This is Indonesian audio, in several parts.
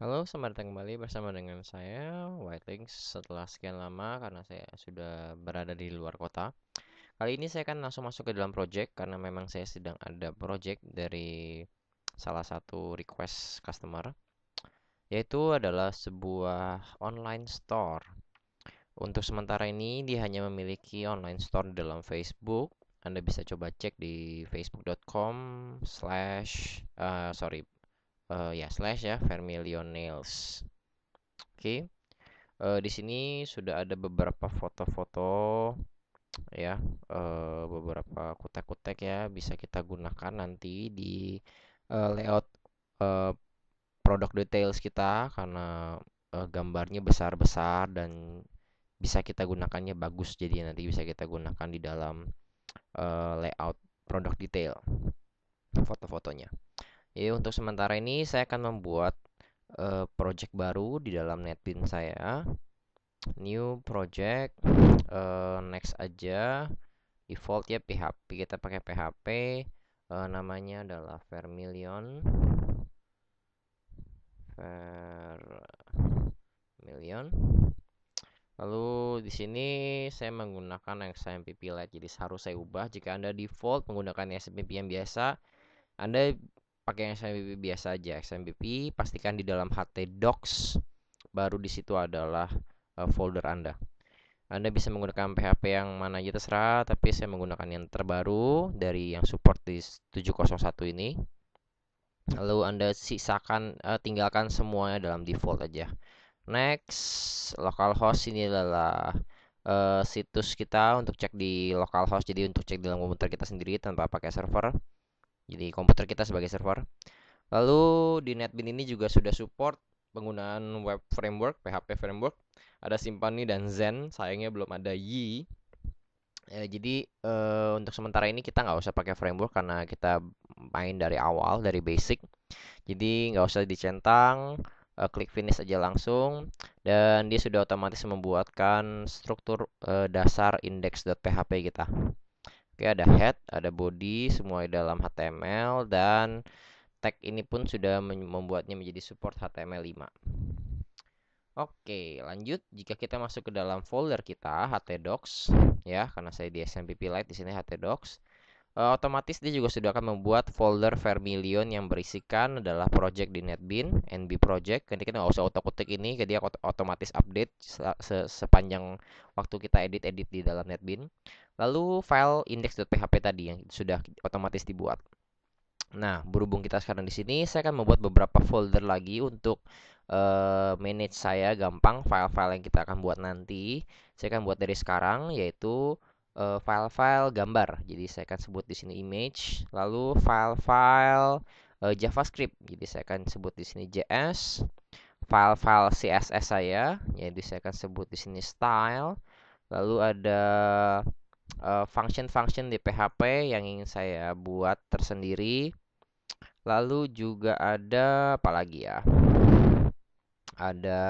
Halo, selamat datang kembali bersama dengan saya, Whitelings. Setelah sekian lama, karena saya sudah berada di luar kota. Kali ini saya akan langsung masuk ke dalam project, karena memang saya sedang ada project dari salah satu request customer, yaitu adalah sebuah online store. Untuk sementara ini, dia hanya memiliki online store di dalam Facebook. Anda bisa coba cek di facebook.com slash, sorry, ya slash ya, Vermilion Nails. Oke. Di sini sudah ada beberapa foto-foto ya, beberapa kutek-kutek ya bisa kita gunakan nanti di layout eh, produk details kita karena gambarnya besar-besar dan bisa kita gunakannya bagus, jadi nanti bisa kita gunakan di dalam layout produk detail foto-fotonya. Jadi untuk sementara ini saya akan membuat project baru di dalam NetBeans saya. New project, next aja, default ya PHP, kita pakai PHP, namanya adalah Vermilion. Lalu di sini saya menggunakan XMPP Lite, jadi harus saya ubah. Jika Anda default menggunakan XMPP yang biasa, Anda pakai XMPP biasa aja. XMPP pastikan di dalam htdocs, baru di situ adalah folder Anda. Anda bisa menggunakan PHP yang mana aja terserah, tapi saya menggunakan yang terbaru dari yang support di 701 ini. Lalu Anda sisakan, tinggalkan semuanya dalam default aja. Next, localhost ini adalah situs kita untuk cek di localhost. Jadi untuk cek di dalam komputer kita sendiri tanpa pakai server. Jadi komputer kita sebagai server. Lalu di NetBeans ini juga sudah support penggunaan web framework, PHP framework. Ada Symfony dan Zen, sayangnya belum ada Yi. Jadi untuk sementara ini kita nggak usah pakai framework karena kita main dari awal, dari basic. Jadi nggak usah dicentang, klik finish aja langsung. Dan dia sudah otomatis membuatkan struktur dasar index.php kita. Oke, ada head, ada body, semua dalam HTML. Dan tag ini pun sudah membuatnya menjadi support HTML5. Oke, lanjut. Jika kita masuk ke dalam folder kita, htdocs, ya, karena saya di XMPP Lite di sini htdocs, otomatis dia juga sudah akan membuat folder Vermilion yang berisikan adalah project di NetBeans, NB project. Jadi kita nggak usah otak-otik ini, dia otomatis update sepanjang waktu kita edit-edit di dalam NetBeans. Lalu file index.php tadi yang sudah otomatis dibuat. Nah, berhubung kita sekarang di sini, saya akan membuat beberapa folder lagi untuk manage saya gampang file-file yang kita akan buat nanti. Saya akan buat dari sekarang, yaitu file-file gambar. Jadi saya akan sebut di sini image, lalu file-file JavaScript. Jadi saya akan sebut di sini JS. File-file CSS saya, jadi saya akan sebut di sini style. Lalu ada function-function di PHP yang ingin saya buat tersendiri. Lalu juga ada apa lagi ya? Ada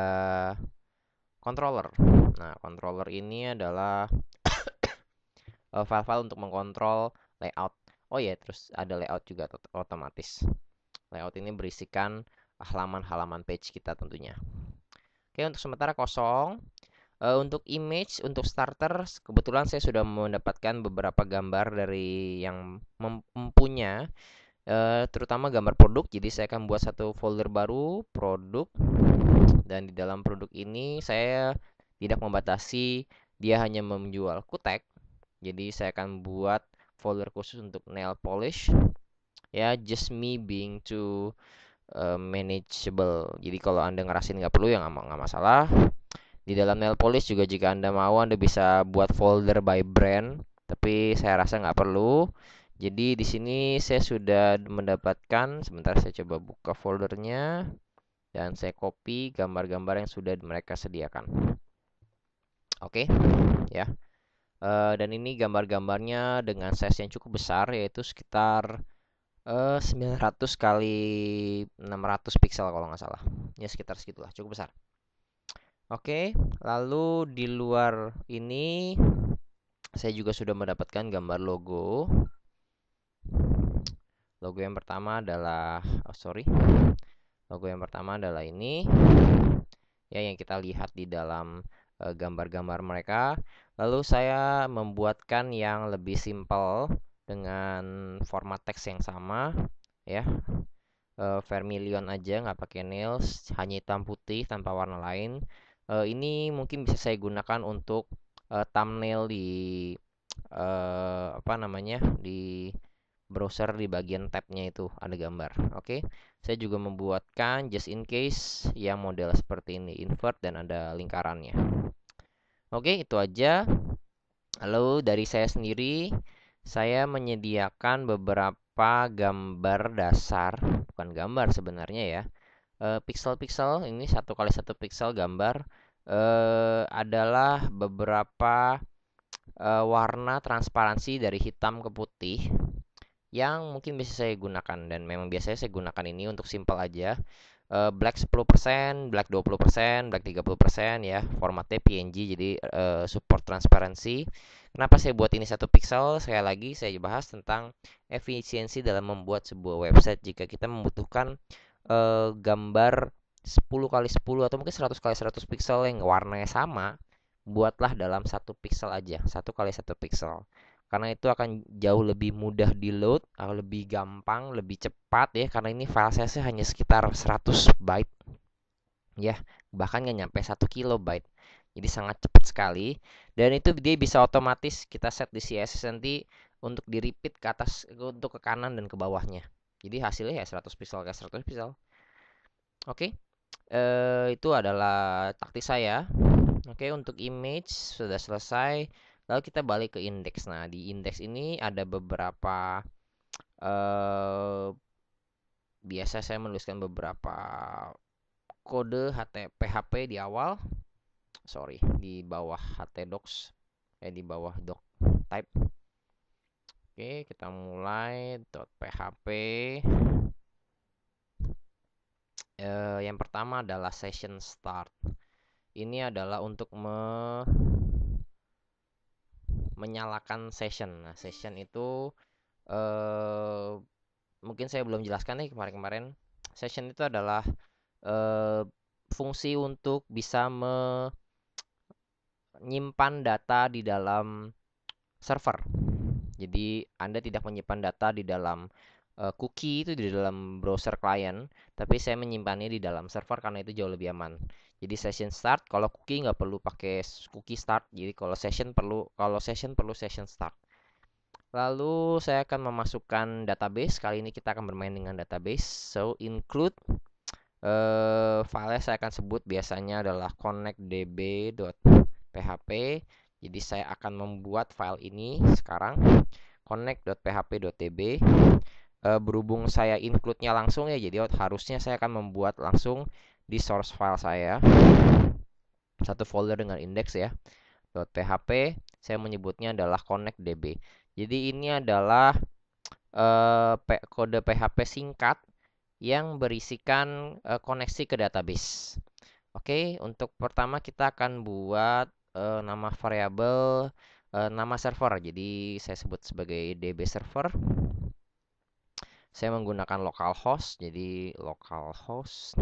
controller. Nah, controller ini adalah file-file untuk mengkontrol layout. Oh ya, terus ada layout juga otomatis. Layout ini berisikan halaman-halaman page kita tentunya. Oke, untuk sementara kosong. Untuk image, untuk starter, kebetulan saya sudah mendapatkan beberapa gambar dari yang mempunyai terutama gambar produk. Jadi saya akan buat satu folder baru, produk. Dan di dalam produk ini saya tidak membatasi dia hanya menjual kutek. Jadi saya akan buat folder khusus untuk nail polish. Ya, just me being too manageable. Jadi kalau Anda ngerasin nggak perlu ya nggak masalah. Di dalam nail polish juga jika Anda mau Anda bisa buat folder by brand, tapi saya rasa nggak perlu. Jadi di sini saya sudah mendapatkan, sebentar saya coba buka foldernya dan saya copy gambar-gambar yang sudah mereka sediakan. Oke, ya. Dan ini gambar-gambarnya dengan size yang cukup besar, yaitu sekitar 900 kali 600 pixel kalau nggak salah. Ya sekitar segitulah, cukup besar. Oke, lalu di luar ini saya juga sudah mendapatkan gambar logo. Logo yang pertama adalah, Logo yang pertama adalah ini, ya, yang kita lihat di dalam gambar-gambar mereka. Lalu saya membuatkan yang lebih simple dengan format teks yang sama, ya. Vermilion aja, nggak pakai nails, hanya hitam putih tanpa warna lain. Ini mungkin bisa saya gunakan untuk thumbnail di apa namanya, di browser. Di bagian tabnya itu ada gambar. Oke, saya juga membuatkan just in case yang model seperti ini, invert dan ada lingkarannya. Oke, itu aja. Lalu dari saya sendiri, saya menyediakan beberapa gambar dasar, bukan gambar sebenarnya ya, pixel-pixel. Ini 1 kali 1 pixel gambar adalah beberapa warna transparansi dari hitam ke putih yang mungkin bisa saya gunakan, dan memang biasanya saya gunakan ini untuk simple aja. Black 10%, black 20%, black 30%, ya. Formatnya PNG, jadi support transparansi. Kenapa saya buat ini 1 pixel? Sekali lagi saya bahas tentang efisiensi dalam membuat sebuah website. Jika kita membutuhkan gambar 10 kali 10 atau mungkin 100 kali 100 pixel yang warnanya sama, buatlah dalam 1 pixel aja, 1 kali 1 pixel. Karena itu akan jauh lebih mudah di load, lebih gampang, lebih cepat ya, karena ini file size hanya sekitar 100 byte ya, bahkan nggak nyampe 1 kilobyte. Jadi sangat cepat sekali, dan itu dia bisa otomatis kita set di CSS nanti untuk di repeat ke atas, untuk ke kanan dan ke bawahnya. Jadi hasilnya ya 100 pixel ke 100 pixel. Oke, itu adalah taktik saya. Oke, untuk image sudah selesai. Lalu kita balik ke indeks. Nah, di indeks ini ada beberapa eh, biasa saya menuliskan beberapa kode PHP di awal. Sorry, di bawah htdocs, di bawah doc type. Oke, kita mulai .php. Yang pertama adalah session start. Ini adalah untuk menyalakan session. Nah, session itu eh, mungkin saya belum jelaskan nih kemarin-kemarin. Session itu adalah eh, fungsi untuk bisa menyimpan data di dalam server. Jadi Anda tidak menyimpan data di dalam cookie itu di dalam browser klien, tapi saya menyimpannya di dalam server karena itu jauh lebih aman. Jadi session start, kalau cookie nggak perlu pakai cookie start. Jadi kalau session perlu session start. Lalu saya akan memasukkan database. Kali ini kita akan bermain dengan database. So include file saya akan sebut biasanya adalah connectdb.php. Jadi saya akan membuat file ini sekarang, connect.php.db. Berhubung saya include-nya langsung ya, jadi harusnya saya akan membuat langsung di source file saya satu folder dengan indeks ya, .php. Saya menyebutnya adalah connectdb. Jadi ini adalah kode PHP singkat yang berisikan koneksi ke database. Oke, untuk pertama kita akan buat nama variabel, nama server. Jadi saya sebut sebagai DB server. Saya menggunakan localhost, jadi localhost.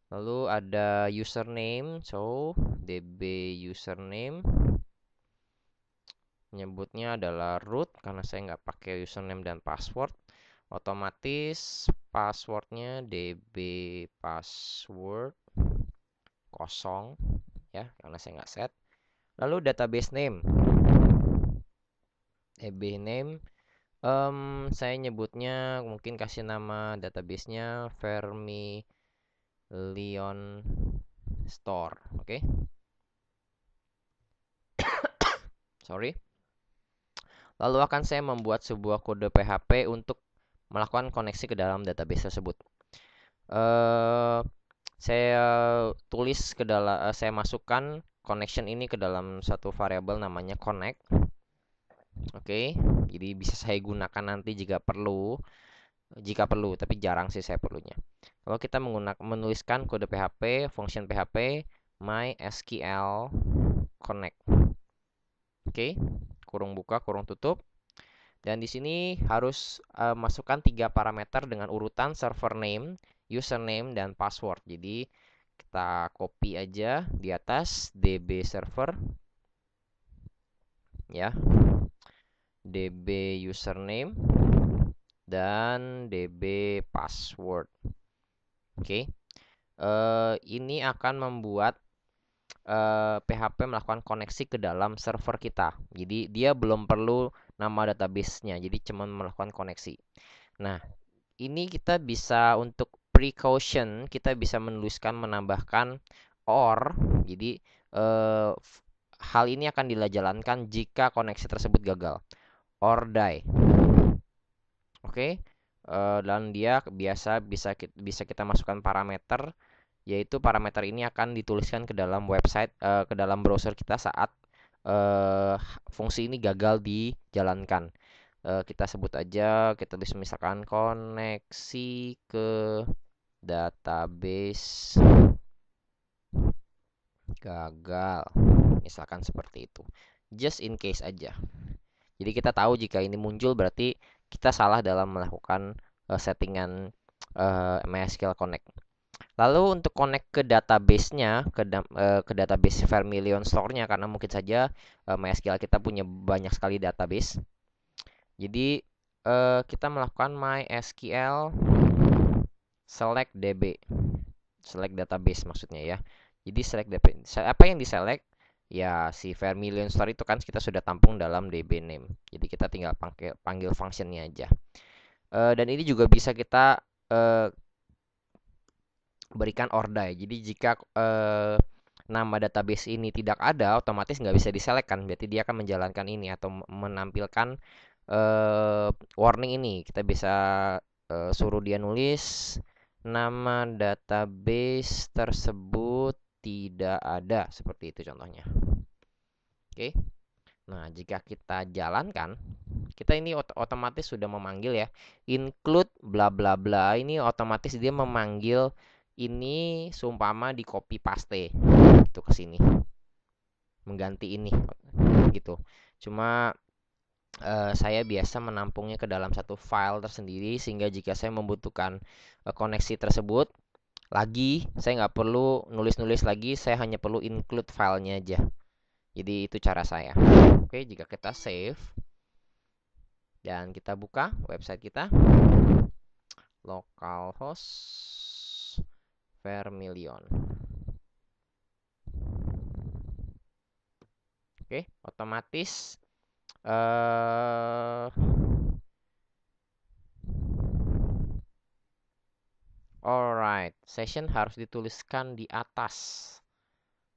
Lalu ada username, so DB username. Nyebutnya adalah root karena saya nggak pakai username dan password. Otomatis passwordnya DB password kosong ya, karena saya nggak set. Lalu database name, DB name, saya nyebutnya mungkin kasih nama databasenya Vermilion Store. Oke. Sorry. Lalu akan saya membuat sebuah kode PHP untuk melakukan koneksi ke dalam database tersebut. Saya tulis ke dalam, saya masukkan connection ini ke dalam satu variabel namanya connect. Oke, jadi bisa saya gunakan nanti jika perlu, tapi jarang sih saya perlunya. Kalau kita menuliskan kode PHP, function PHP mysql connect. Oke, kurung buka, kurung tutup. Dan di sini harus masukkan 3 parameter dengan urutan server name username dan password. Jadi kita copy aja di atas db server ya, db username dan db password. Oke. Ini akan membuat PHP melakukan koneksi ke dalam server kita. Jadi dia belum perlu nama database-nya, jadi cuma melakukan koneksi. Nah, ini kita bisa untuk precaution, kita bisa menuliskan menambahkan or. Jadi hal ini akan dijalankan jika koneksi tersebut gagal. Or die. Oke. Dan dia bisa kita masukkan parameter, yaitu parameter ini akan dituliskan ke dalam website, ke dalam browser kita saat fungsi ini gagal dijalankan. Kita sebut aja, kita tulis misalkan koneksi ke database gagal, misalkan seperti itu, just in case aja. Jadi kita tahu jika ini muncul berarti kita salah dalam melakukan settingan MySQL Connect. Lalu untuk connect ke database-nya, ke database Vermilion Store-nya, karena mungkin saja MySQL kita punya banyak sekali database. Jadi kita melakukan MySQL select db, select database maksudnya ya. Jadi select db, apa yang diselect? Ya si Vermilion Store itu kan kita sudah tampung dalam db name. Jadi kita tinggal panggil functionnya aja. Dan ini juga bisa kita berikan or die. Jadi jika nama database ini tidak ada, otomatis nggak bisa diselect kan. Berarti dia akan menjalankan ini atau menampilkan warning ini. Kita bisa suruh dia nulis nama database tersebut tidak ada, seperti itu contohnya. Oke. Nah, jika kita jalankan, kita ini otomatis sudah memanggil ya, include bla bla bla. Ini otomatis dia memanggil ini, seumpama di copy paste gitu ke sini, mengganti ini gitu. Cuma saya biasa menampungnya ke dalam satu file tersendiri, sehingga jika saya membutuhkan koneksi tersebut lagi, saya nggak perlu nulis-nulis lagi, saya hanya perlu include filenya aja. Jadi itu cara saya. Oke, jika kita save dan kita buka website kita, localhost Vermilion. Oke, otomatis alright, session harus dituliskan di atas.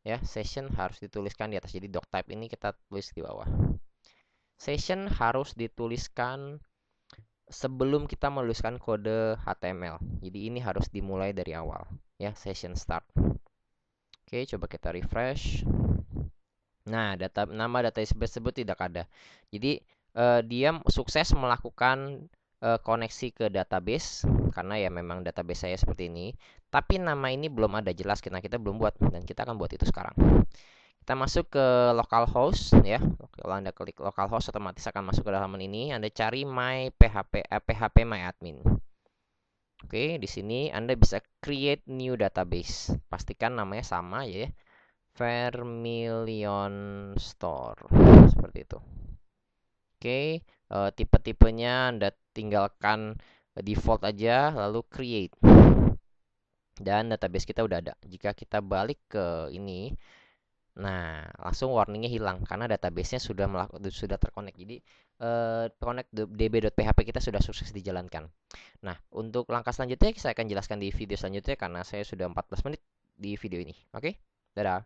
Ya, session harus dituliskan di atas. Jadi doctype ini kita tulis di bawah. Session harus dituliskan sebelum kita menuliskan kode HTML. Jadi ini harus dimulai dari awal, ya, session start. Oke, coba kita refresh. Nah, nama database tersebut tidak ada. Jadi dia sukses melakukan koneksi ke database karena ya memang database saya seperti ini. Tapi nama ini belum ada jelas, karena kita belum buat, dan kita akan buat itu sekarang. Kita masuk ke localhost ya. Kalau Anda klik localhost, otomatis akan masuk ke halaman ini. Anda cari php myadmin. Oke, di sini Anda bisa create new database. Pastikan namanya sama ya. Vermilion Store seperti itu. Oke, tipe-tipenya Anda tinggalkan default aja, lalu create. Dan database kita udah ada. Jika kita balik ke ini, nah langsung warningnya hilang karena databasenya sudah terkonek. Jadi connect db.php kita sudah sukses dijalankan. Nah, untuk langkah selanjutnya saya akan jelaskan di video selanjutnya karena saya sudah 14 menit di video ini. Oke, dadah.